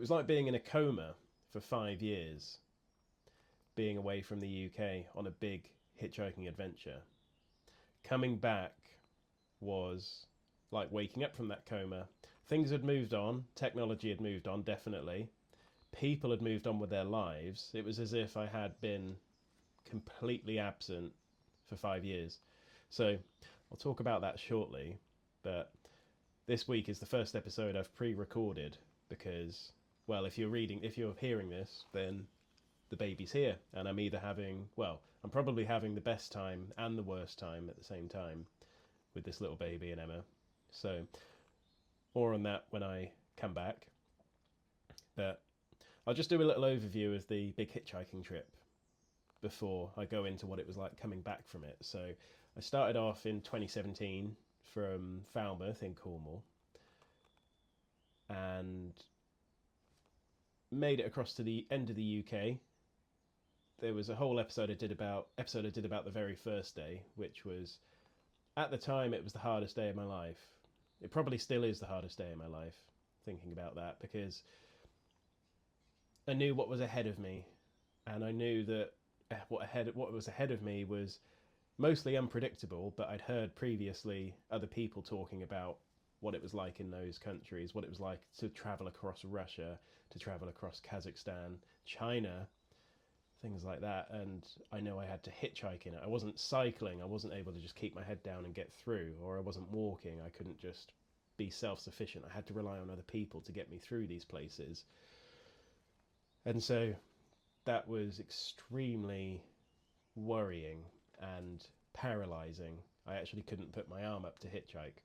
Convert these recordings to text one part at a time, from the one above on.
was like being in a coma for 5 years, being away from the UK on a big hitchhiking adventure. Coming back was like waking up from that coma. Things had moved on, technology had moved on, definitely. People had moved on with their lives. It was as if I had been completely absent for 5 years. So I'll talk about that shortly. But this week is the first episode I've pre-recorded because, well, if you're hearing this, then the baby's here, and I'm either having, well, I'm probably having the best time and the worst time at the same time with this little baby and Emma. So more on that when I come back. But I'll just do a little overview of the big hitchhiking trip before I go into what it was like coming back from it. So I started off in 2017 from Falmouth in Cornwall and made it across to the end of the UK. There was a whole episode I did about the very first day, which was, at the time, it was the hardest day of my life. It probably still is the hardest day of my life, thinking about that, because I knew what was ahead of me, and I knew that what was ahead of me was mostly unpredictable, but I'd heard previously other people talking about what it was like in those countries, what it was like to travel across Russia, to travel across Kazakhstan, China, things like that. And I know I had to hitchhike in it. I wasn't cycling, I wasn't able to just keep my head down and get through, or I wasn't walking, I couldn't just be self-sufficient. I had to rely on other people to get me through these places. And so that was extremely worrying and paralyzing. I actually couldn't put my arm up to hitchhike.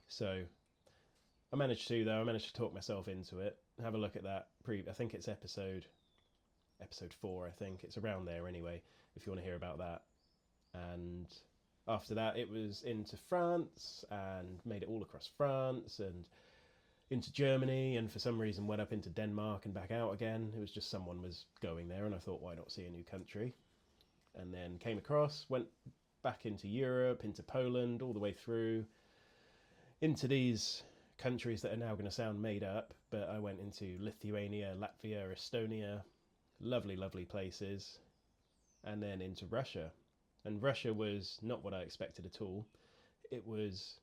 So I managed to, though. I managed to talk myself into it. Have a look at that. I think it's episode 4, I think. It's around there anyway, if you want to hear about that. And after that, it was into France and made it all across France and into Germany, and for some reason went up into Denmark and back out again. It was just someone was going there, and I thought, why not see a new country? And then came across, went back into Europe, into Poland, all the way through, into these countries that are now going to sound made up, but I went into Lithuania, Latvia, Estonia, lovely, lovely places, and then into Russia. And Russia was not what I expected at all. It was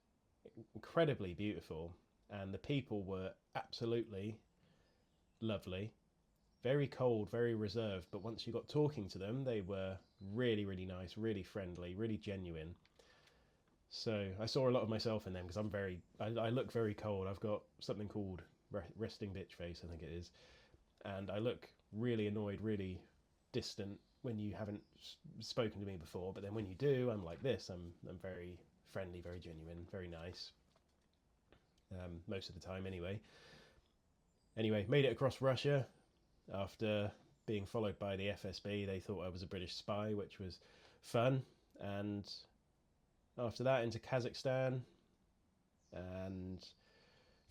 incredibly beautiful, and the people were absolutely lovely. Very cold, very reserved, but once you got talking to them, they were really, really nice, really friendly, really genuine. So I saw a lot of myself in them because I look very cold. I've got something called resting bitch face, I think it is. And I look really annoyed, really distant when you haven't spoken to me before. But then when you do, I'm like this. I'm very friendly, very genuine, very nice. Most of the time anyway. Anyway, made it across Russia after being followed by the FSB. They thought I was a British spy, which was fun. And after that into Kazakhstan, and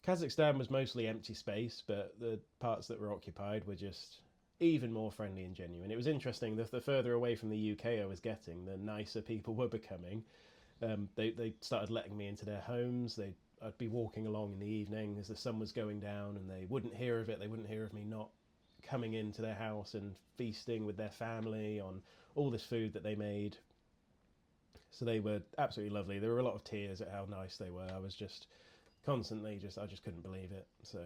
Kazakhstan was mostly empty space, but the parts that were occupied were just even more friendly and genuine. It was interesting, the further away from the UK I was getting, the nicer people were becoming. They started letting me into their homes. I'd be walking along in the evening as the sun was going down, and they wouldn't hear of it. They wouldn't hear of me not coming into their house and feasting with their family on all this food that they made. So they were absolutely lovely. There were a lot of tears at how nice they were. I was just constantly I just couldn't believe it. So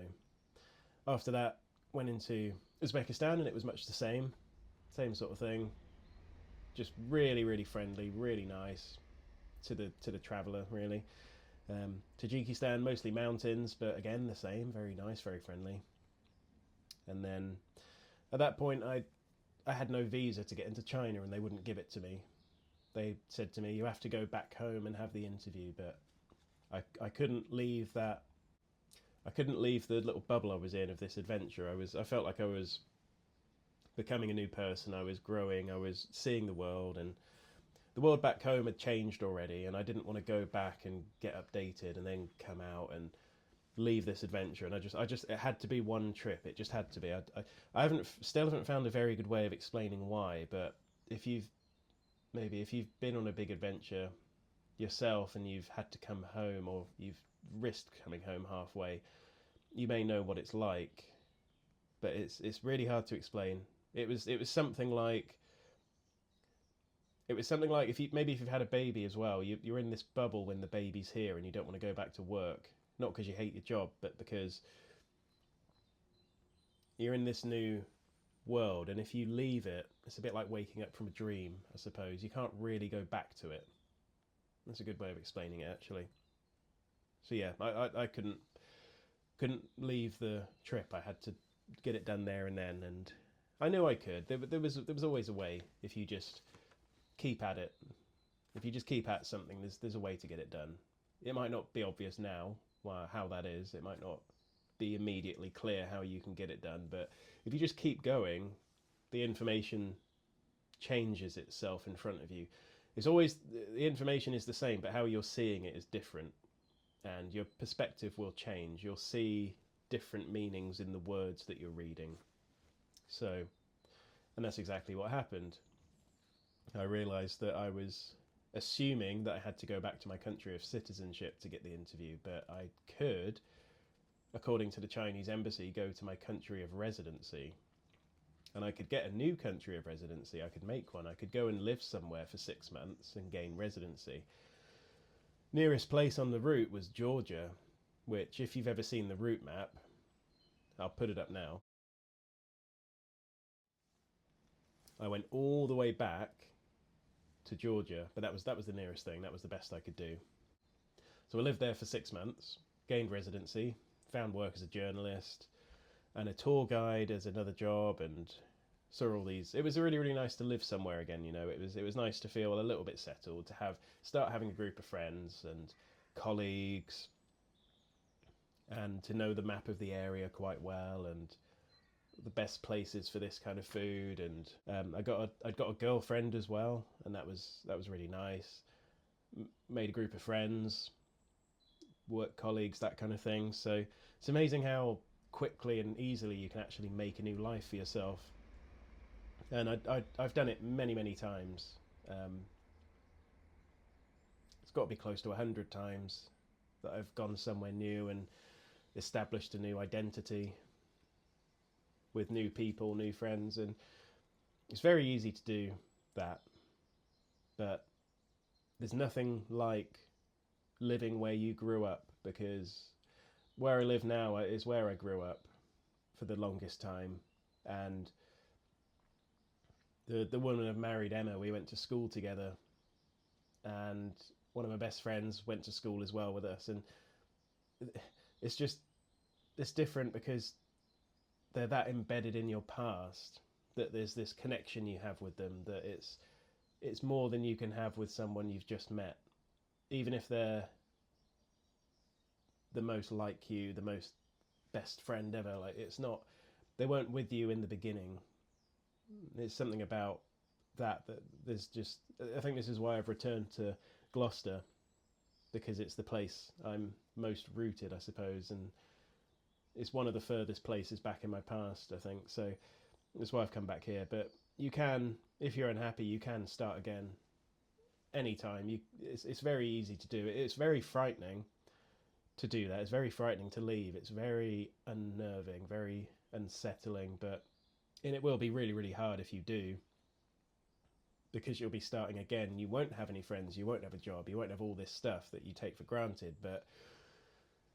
after that, went into Uzbekistan, and it was much the same sort of thing. Just really, really friendly, really nice to the traveller, really. Tajikistan, mostly mountains, but again the same, very nice, very friendly. And then at that point, I had no visa to get into China, and they wouldn't give it to me. They said to me, you have to go back home and have the interview, but I couldn't leave that. I couldn't leave the little bubble I was in of this adventure. I felt like I was becoming a new person. I was growing. I was seeing the world, and the world back home had changed already, and I didn't want to go back and get updated and then come out and leave this adventure. And it had to be one trip. It just had to be. I still haven't found a very good way of explaining why, but if you've been on a big adventure yourself and you've had to come home, or you've risked coming home halfway, you may know what it's like. but it's really hard to explain. It was something like if you've had a baby as well, you're in this bubble when the baby's here and you don't want to go back to work, not because you hate your job, but because you're in this new world, and if you leave it, it's a bit like waking up from a dream, I suppose. You can't really go back to it. That's a good way of explaining it, actually. So yeah, I couldn't leave the trip. I had to get it done there and then, and I knew I could. There was always a way if you just keep at it. If you just keep at something, there's a way to get it done. It might not be obvious now how that is. It might not be immediately clear how you can get it done, but if you just keep going, the information changes itself in front of you. It's always the information is the same, but how you're seeing it is different, and your perspective will change. You'll see different meanings in the words that you're reading. So, and that's exactly what happened. I realised that I was assuming that I had to go back to my country of citizenship to get the interview, but I could, according to the Chinese embassy, go to my country of residency. And I could get a new country of residency. I could make one. I could go and live somewhere for 6 months and gain residency. Nearest place on the route was Georgia, which, if you've ever seen the route map, I'll put it up now. I went all the way back to Georgia, but that was the nearest thing. That was the best I could do. So I lived there for 6 months, gained residency, found work as a journalist, and a tour guide as another job, and saw all these. It was really, really nice to live somewhere again. It was nice to feel a little bit settled, to start having a group of friends and colleagues, and to know the map of the area quite well, and the best places for this kind of food. And I'd got a girlfriend as well, and that was really nice. Made a group of friends, work colleagues, that kind of thing. So it's amazing how quickly and easily you can actually make a new life for yourself. And I've done it many, many times. It's got to be close to 100 times that I've gone somewhere new and established a new identity with new people, new friends, and it's very easy to do that. But there's nothing like living where you grew up, because where I live now is where I grew up for the longest time. And the woman I've married, Emma, we went to school together, and one of my best friends went to school as well with us. And it's different because they're that embedded in your past, that there's this connection you have with them, that it's more than you can have with someone you've just met. Even if they're the most like you, the most best friend ever, like, it's not, they weren't with you in the beginning. There's something about that there's just, I think this is why I've returned to Gloucester, because it's the place I'm most rooted, I suppose, and it's one of the furthest places back in my past, I think. So that's why I've come back here. But you can, if you're unhappy, you can start again anytime. It's very easy to do. It's very frightening to do that. It's very frightening to leave. It's very unnerving, very unsettling. And it will be really, really hard if you do, because you'll be starting again. You won't have any friends. You won't have a job. You won't have all this stuff that you take for granted. But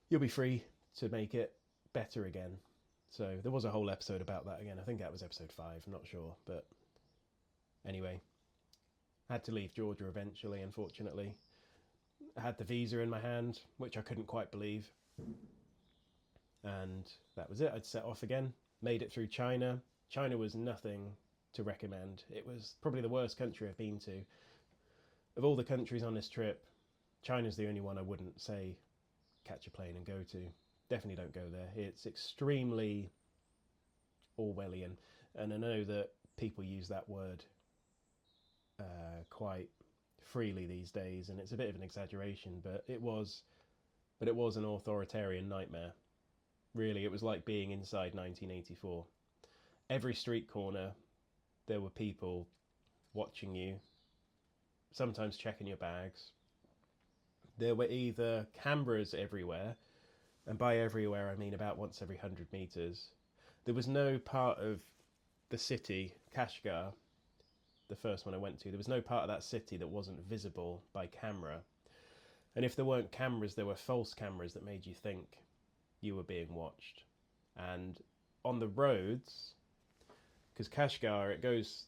you'll be free to make it better again. So there was a whole episode about that again. I think that was episode 5, I'm not sure. But anyway, I had to leave Georgia eventually, unfortunately. I had the visa in my hand, which I couldn't quite believe. And that was it. I'd set off again. Made it through China. China was nothing to recommend. It was probably the worst country I've been to. Of all the countries on this trip, China's the only one I wouldn't say catch a plane and go to. Definitely don't go there. It's extremely Orwellian, and I know that people use that word quite freely these days, and it's a bit of an exaggeration, but it was an authoritarian nightmare. Really, it was like being inside 1984. Every street corner, there were people watching you, sometimes checking your bags. There were either cameras everywhere, and by everywhere I mean about once every 100 meters. there was no part of the city, Kashgar, the first one I went to, there was no part of that city that wasn't visible by camera. And if there weren't cameras, there were false cameras that made you think you were being watched. And on the roads, because Kashgar, it goes,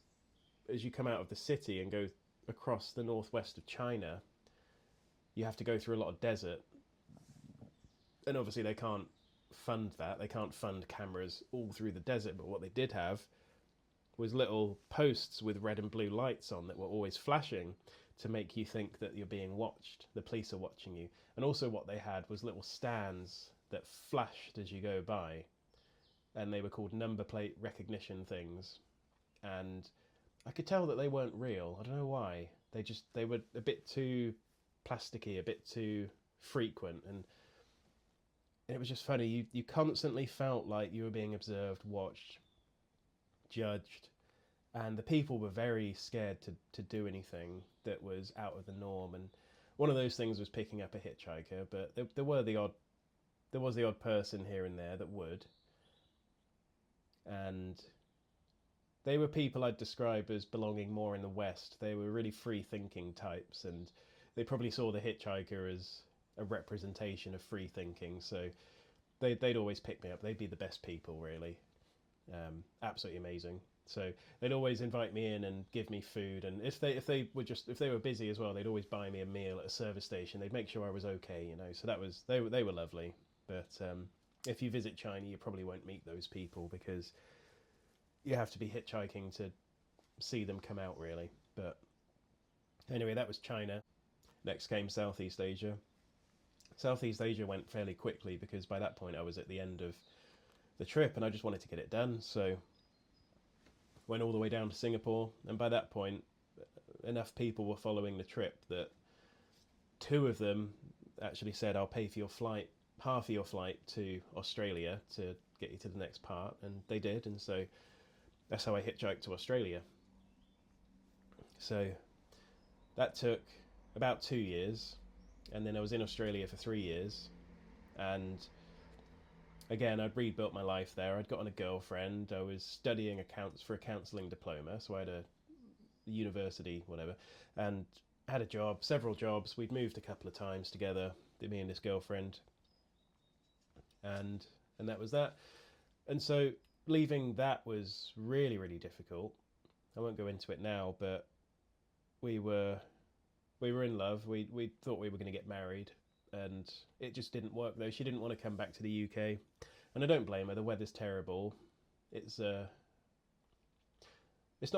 as you come out of the city and go across the northwest of China, you have to go through a lot of desert. And obviously they can't fund that. They can't fund cameras all through the desert. But what they did have was little posts with red and blue lights on that were always flashing to make you think that you're being watched. The police are watching you. And also what they had was little stands that flashed as you go by. And they were called number plate recognition things. And I could tell that they weren't real. I don't know why. They were a bit too plasticky, a bit too frequent, and it was just funny. You constantly felt like you were being observed, watched, judged, and the people were very scared to do anything that was out of the norm. And one of those things was picking up a hitchhiker, but there was the odd person here and there that would, and they were people I'd describe as belonging more in the West. They were really free-thinking types, and they probably saw the hitchhiker as a representation of free thinking. So they'd always pick me up. They'd be the best people, really. Absolutely amazing. So they'd always invite me in and give me food. And if they were busy as well, they'd always buy me a meal at a service station. They'd make sure I was okay, you know. So they were lovely. But if you visit China, you probably won't meet those people because you have to be hitchhiking to see them come out, really. But anyway, that was China. Next came Southeast Asia. Southeast Asia went fairly quickly because by that point I was at the end of the trip and I just wanted to get it done. So went all the way down to Singapore, and by that point enough people were following the trip that two of them actually said, I'll pay for your flight, half of your flight to Australia to get you to the next part, and they did. And so that's how I hitchhiked to Australia. So that took about 2 years, and then I was in Australia for 3 years, and again I'd rebuilt my life there. I'd gotten a girlfriend, I was studying accounts for a counselling diploma, so I had a university, whatever, and I had a job, several jobs. We'd moved a couple of times together, me and this girlfriend, and that was that. And so leaving that was really, really difficult. I won't go into it now, but we were in love. We thought we were going to get married, and it just didn't work though. She didn't want to come back to the UK, and I don't blame her. The weather's terrible. It's not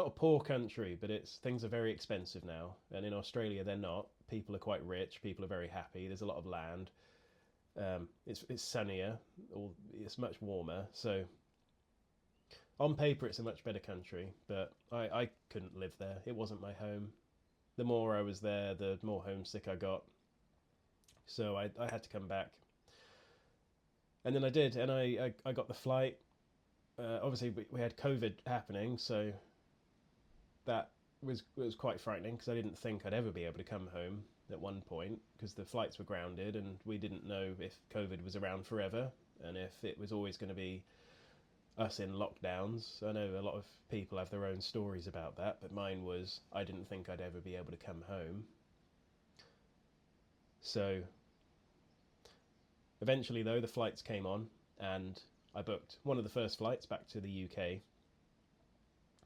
a poor country, but things are very expensive now, and in Australia they're not. People are quite rich. People are very happy. There's a lot of land. It's sunnier, or it's much warmer. So on paper it's a much better country, but I couldn't live there. It wasn't my home. The more I was there, the more homesick I got. So I had to come back. And then I did, and I got the flight. Obviously we had COVID happening, so that was quite frightening because I didn't think I'd ever be able to come home at one point because the flights were grounded, and we didn't know if COVID was around forever and if it was always going to be us in lockdowns. I know a lot of people have their own stories about that, but mine was I didn't think I'd ever be able to come home. So eventually though, the flights came on, and I booked one of the first flights back to the UK,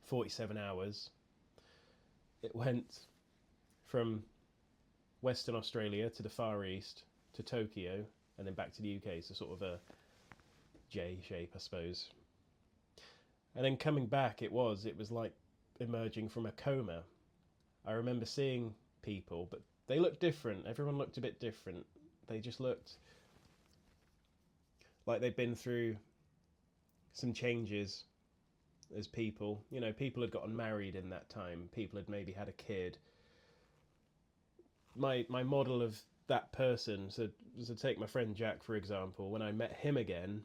47 hours. It went from Western Australia to the Far East to Tokyo and then back to the UK, so sort of a J shape, I suppose. And then coming back, it was like emerging from a coma. I remember seeing people, but they looked different. Everyone looked a bit different. They just looked like they'd been through some changes as people. You know, people had gotten married in that time. People had maybe had a kid. My model of that person, so to take my friend Jack, for example, when I met him again,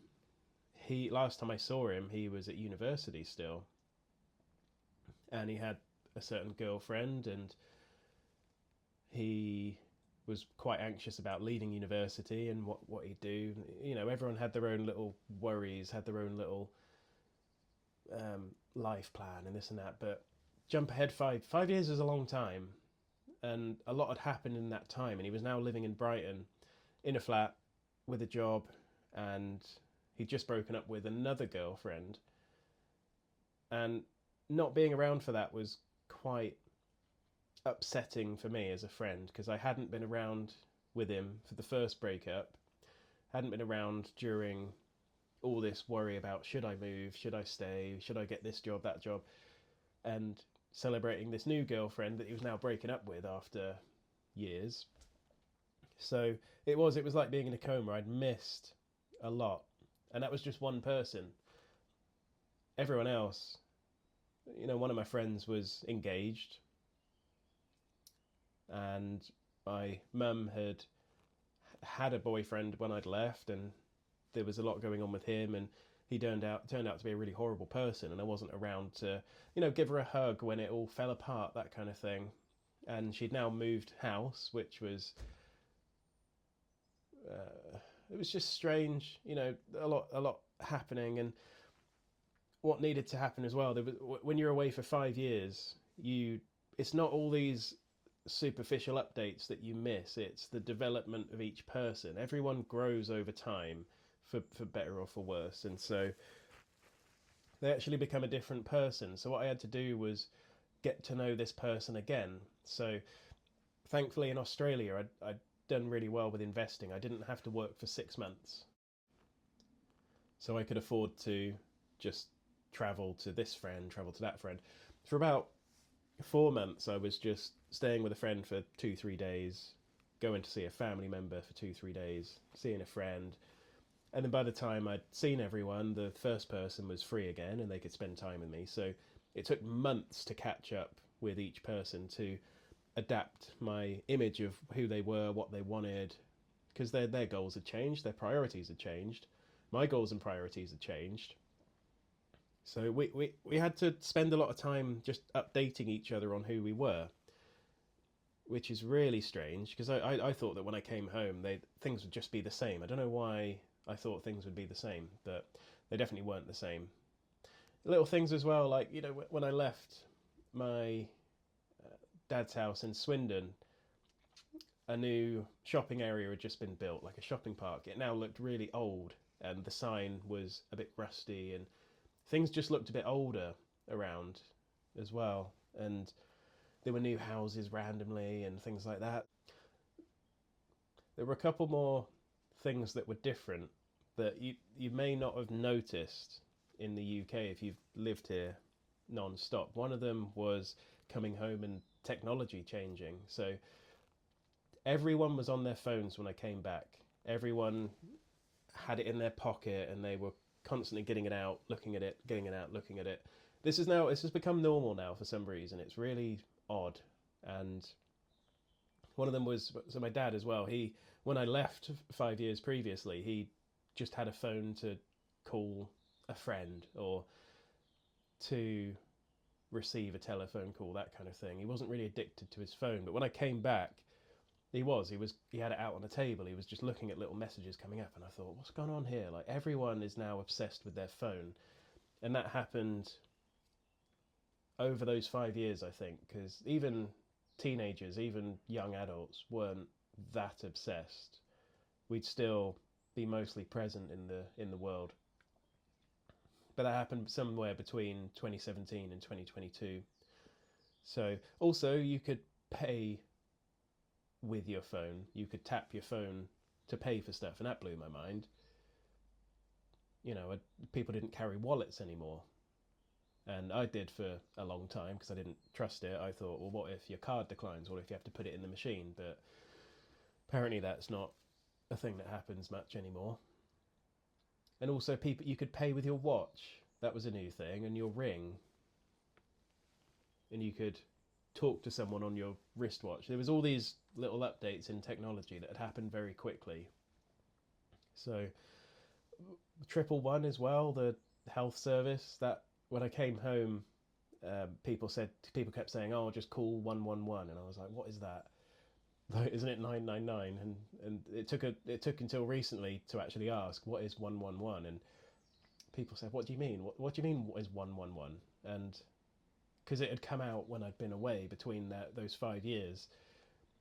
last time I saw him, he was at university still. And he had a certain girlfriend, and he was quite anxious about leaving university and what he'd do. You know, everyone had their own little worries, had their own little life plan and this and that. But jump ahead 5 years is a long time, and a lot had happened in that time. And he was now living in Brighton, in a flat, with a job, and he'd just broken up with another girlfriend. And not being around for that was quite upsetting for me as a friend, because I hadn't been around with him for the first breakup, hadn't been around during all this worry about should I move, should I stay, should I get this job, that job, and celebrating this new girlfriend that he was now breaking up with after years. So it was like being in a coma. I'd missed a lot, and that was just one person. Everyone else, one of my friends was engaged, and my mum had a boyfriend when I'd left, and there was a lot going on with him, and he turned out to be a really horrible person, and I wasn't around to give her a hug when it all fell apart, that kind of thing. And she'd now moved house, which was it was just strange, a lot happening. And what needed to happen as well, when you're away for 5 years, it's not all these superficial updates that you miss, it's the development of each person. Everyone grows over time, for better or for worse, and so they actually become a different person. So what I had to do was get to know this person again. So thankfully in Australia, I'd done really well with investing. I didn't have to work for 6 months, so I could afford to just travel to this friend, travel to that friend. For about 4 months, I was just staying with a friend for 2-3 days, going to see a family member for 2-3 days, seeing a friend. And then by the time I'd seen everyone, the first person was free again and they could spend time with me. So it took months to catch up with each person, to adapt my image of who they were, what they wanted, because their goals had changed, their priorities had changed, my goals and priorities had changed. So we had to spend a lot of time just updating each other on who we were, which is really strange, because I thought that when I came home, things would just be the same. I don't know why I thought things would be the same, but they definitely weren't the same. Little things as well, like, when I left my dad's house in Swindon, a new shopping area had just been built, like a shopping park. It now looked really old, and the sign was a bit rusty, and things just looked a bit older around as well. And there were new houses randomly and things like that. There were a couple more things that were different that you may not have noticed in the UK if you've lived here non-stop. One of them was coming home and technology changing. So everyone was on their phones when I came back. Everyone had it in their pocket, and they were constantly getting it out, looking at it, getting it out, looking at it. This has become normal now for some reason. It's really odd. And one of them was, so my dad as well, when I left 5 years previously, he just had a phone to call a friend or to receive a telephone call, that kind of thing. He wasn't really addicted to his phone, but when I came back, he had it out on the table. He was just looking at little messages coming up, and I thought, what's going on here? Like, everyone is now obsessed with their phone. And that happened over those 5 years, I think, because even teenagers, even young adults weren't that obsessed. We'd still be mostly present in the world. But that happened somewhere between 2017 and 2022. So also, you could pay with your phone. You could tap your phone to pay for stuff, and that blew my mind. People didn't carry wallets anymore. And I did for a long time because I didn't trust it. I thought, well, what if your card declines? What if you have to put it in the machine? But apparently that's not a thing that happens much anymore. And also, you could pay with your watch. That was a new thing. And your ring. And you could talk to someone on your wristwatch. There was all these little updates in technology that had happened very quickly. So 111 as well, the health service, that when I came home, people kept saying, oh, just call 111, and I was like, what is that? Like, isn't it 999? And it took until recently to actually ask, what is 111? And people said, "What do you mean? What do you mean? What is 111?" And because it had come out when I'd been away between those 5 years,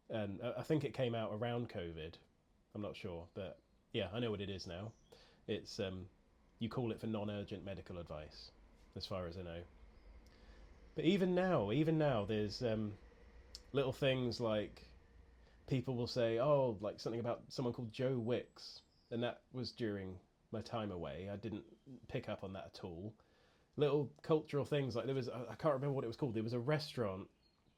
and I think it came out around COVID. I'm not sure, but yeah, I know what it is now. It's you call it for non-urgent medical advice, as far as I know. But even now, there's little things like people will say, "Oh, like something about someone called Joe Wicks," and that was during my time away. I didn't pick up on that at all. Little cultural things like I can't remember what it was called. There was a restaurant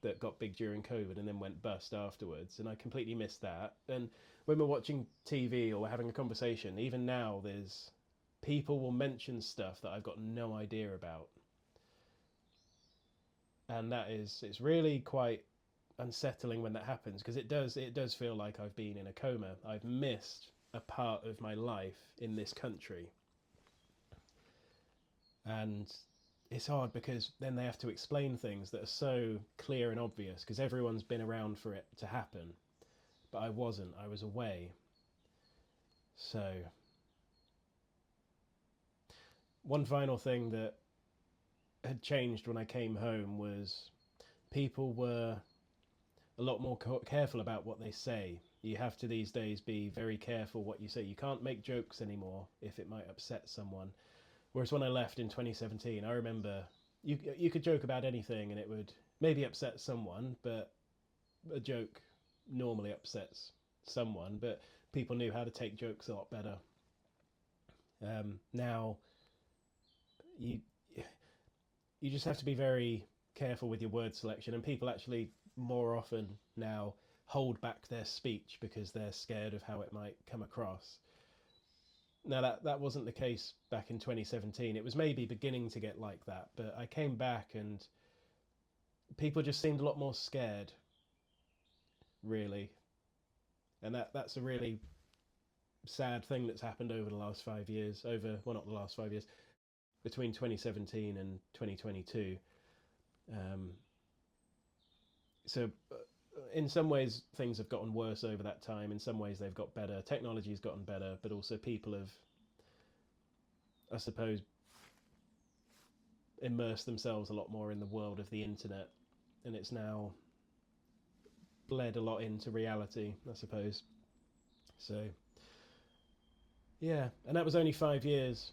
that got big during COVID and then went bust afterwards, and I completely missed that. And when we're watching TV or we're having a conversation, even now, there's people will mention stuff that I've got no idea about, and it's really quite unsettling when that happens, because it does feel like I've been in a coma. I've missed a part of my life in this country, and it's hard because then they have to explain things that are so clear and obvious because everyone's been around for it to happen, but I wasn't. I was away. So one final thing that had changed when I came home was people were a lot more careful about what they say. You have to these days be very careful what you say. You can't make jokes anymore if it might upset someone. Whereas when I left in 2017, I remember you could joke about anything and it would maybe upset someone, but a joke normally upsets someone. But people knew how to take jokes a lot better. Now you you just have to be very careful with your word selection, and people actually more often now hold back their speech because they're scared of how it might come across. Now that wasn't the case back in 2017. It was maybe beginning to get like that, but I came back and people just seemed a lot more scared, really. And that's a really sad thing that's happened over the last 5 years. Over well, not the last 5 years, between 2017 and 2022. Um, so in some ways things have gotten worse over that time. In some ways they've got better. Technology's gotten better, but also people have, I suppose, immersed themselves a lot more in the world of the internet, and it's now bled a lot into reality, I suppose. So yeah, and that was only 5 years.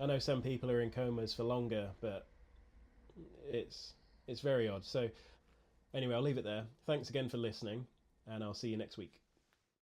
I know some people are in comas for longer, but it's it's very odd. So anyway, I'll leave it there. Thanks again for listening, and I'll see you next week.